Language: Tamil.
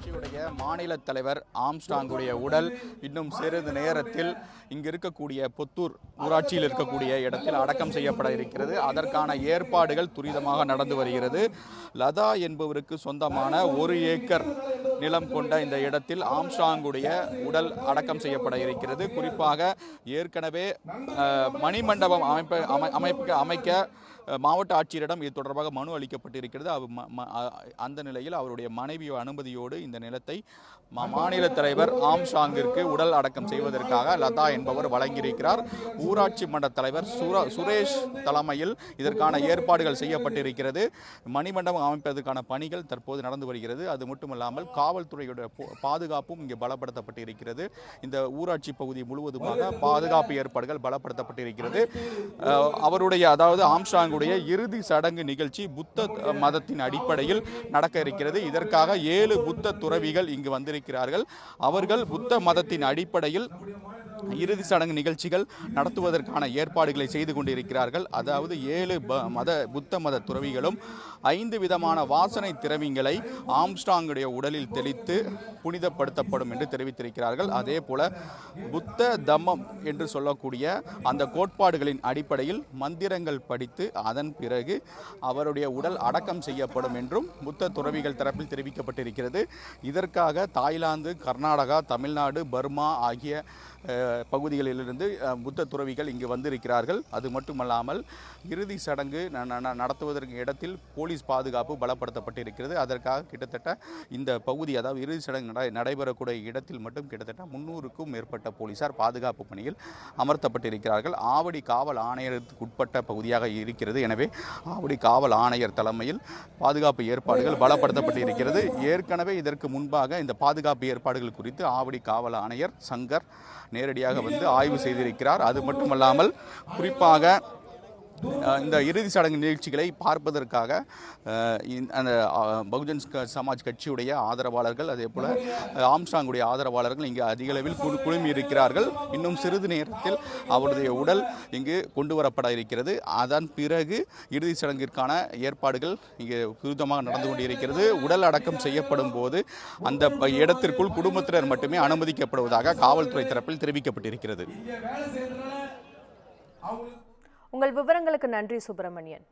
கட்சியுடைய மாநில தலைவர் ஆம்ஸ்ட்ராங்குடைய உடல் இன்னும் சிறிது நேரத்தில் இங்கு இருக்கக்கூடிய பொத்தூர் ஊராட்சியில் இருக்கக்கூடிய இடத்தில் அடக்கம் செய்யப்பட இருக்கிறது. அதற்கான ஏற்பாடுகள் துரிதமாக நடந்து வருகிறது. லதா என்பவருக்கு சொந்தமான 1 ஏக்கர் நிலம் கொண்ட இந்த இடத்தில் ஆம்ஸ்ட்ராங்குடைய உடல் அடக்கம் செய்யப்பட இருக்கிறது. குறிப்பாக ஏற்கனவே மணிமண்டபம் அமைக்க மாவட்ட ஆட்சியரிடம் இது தொடர்பாக மனு அளிக்கப்பட்டிருக்கிறது. அந்த நிலையில் அவருடைய மனைவி அனுமதியோடு இந்த நிலத்தை மாநில தலைவர் ஆம்ஸ்ட்ராங்கிற்கு உடல் அடக்கம் செய்வதற்காக லதா என்பவர் வழங்கியிருக்கிறார். ஊராட்சி மன்ற தலைவர் சுரேஷ் தலைமையில் இதற்கான ஏற்பாடுகள் செய்யப்பட்டிருக்கிறது. மணிமண்டபம் அமைப்பதற்கான பணிகள் தற்போது நடந்து வருகிறது. அது மட்டுமல்லாமல் காவல்துறையுடைய பாதுகாப்பும் இங்கே பலப்படுத்தப்பட்டிருக்கிறது. இந்த ஊராட்சி பகுதி முழுவதுமாக பாதுகாப்பு ஏற்பாடுகள் பலப்படுத்தப்பட்டிருக்கிறது. அவருடைய அதாவது ஆம்ஸ்ட்ராங் இறுதி சடங்கு நிகழ்ச்சி புத்த மதத்தின் அடிப்படையில் நடக்க இருக்கிறது. இதற்காக 7 புத்த துறவிகள் இங்கு வந்திருக்கிறார்கள். அவர்கள் புத்த மதத்தின் அடிப்படையில் இறுதி சடங்கு நிகழ்ச்சிகள் நடத்துவதற்கான ஏற்பாடுகளை செய்து கொண்டிருக்கிறார்கள். அதாவது 7 புத்த மத துறவிகளும் 5 விதமான வாசனை திரவியங்களை ஆம்ஸ்ட்ராங்குடைய உடலில் தெளித்து புனிதப்படுத்தப்படும் என்று தெரிவித்திருக்கிறார்கள். அதே போல புத்த தம்மம் என்று சொல்லக்கூடிய அந்த கோட்பாடுகளின் அடிப்படையில் மந்திரங்கள் படித்து அதன் பிறகு அவருடைய உடல் அடக்கம் செய்யப்படும் என்றும் புத்த துறவிகள் தரப்பில் தெரிவிக்கப்பட்டிருக்கிறது. இதற்காக தாய்லாந்து, கர்நாடகா, தமிழ்நாடு, பர்மா ஆகிய பகுதிகளிலிருந்து புத்த துறவிகள் இங்கு வந்திருக்கிறார்கள். அது மட்டுமல்லாமல் இறுதி சடங்கு நடத்துவதற்கு இடத்தில் போலீஸ் பாதுகாப்பு பலப்படுத்தப்பட்டிருக்கிறது. அதற்காக கிட்டத்தட்ட இந்த பகுதி அதாவது இறுதி சடங்கு நடைபெறக்கூடிய இடத்தில் மட்டும் கிட்டத்தட்ட 300க்கும் மேற்பட்ட போலீசார் பாதுகாப்பு பணியில் அமர்த்தப்பட்டிருக்கிறார்கள். ஆவடி காவல் ஆணையருக்கு உட்பட்ட பகுதியாக இருக்கிறது. எனவே ஆவடி காவல் ஆணையர் தலைமையில் பாதுகாப்பு ஏற்பாடுகள் பலப்படுத்தப்பட்டிருக்கிறது. ஏற்கனவே இதற்கு முன்பாக இந்த பாதுகாப்பு ஏற்பாடுகள் குறித்து ஆவடி காவல் ஆணையர் சங்கர் நேரடியாக வந்து ஆய்வு செய்திருக்கிறார். அது மட்டுமல்லாமல் குறிப்பாக இந்த இறுதி சடங்கு நிகழ்ச்சிகளை பார்ப்பதற்காக அந்த பகுஜன் சமாஜ் கட்சியுடைய ஆதரவாளர்கள் அதே போல ஆம்ஸ்ட்ராங்குடைய ஆதரவாளர்கள் இங்கு அதிக அளவில் குழுமி இருக்கிறார்கள். இன்னும் சிறிது நேரத்தில் அவருடைய உடல் இங்கு கொண்டு வரப்பட இருக்கிறது. அதன் பிறகு இறுதி சடங்கிற்கான ஏற்பாடுகள் இங்கு துரிதமாக நடந்து கொண்டிருக்கிறது. உடல் அடக்கம் செய்யப்படும் போது அந்த இடத்திற்குள் குடும்பத்தினர் மட்டுமே அனுமதிக்கப்படுவதாக காவல்துறை தரப்பில் தெரிவிக்கப்பட்டிருக்கிறது. உங்கள் விவரங்களுக்கு நன்றி சுப்பிரமணியன்.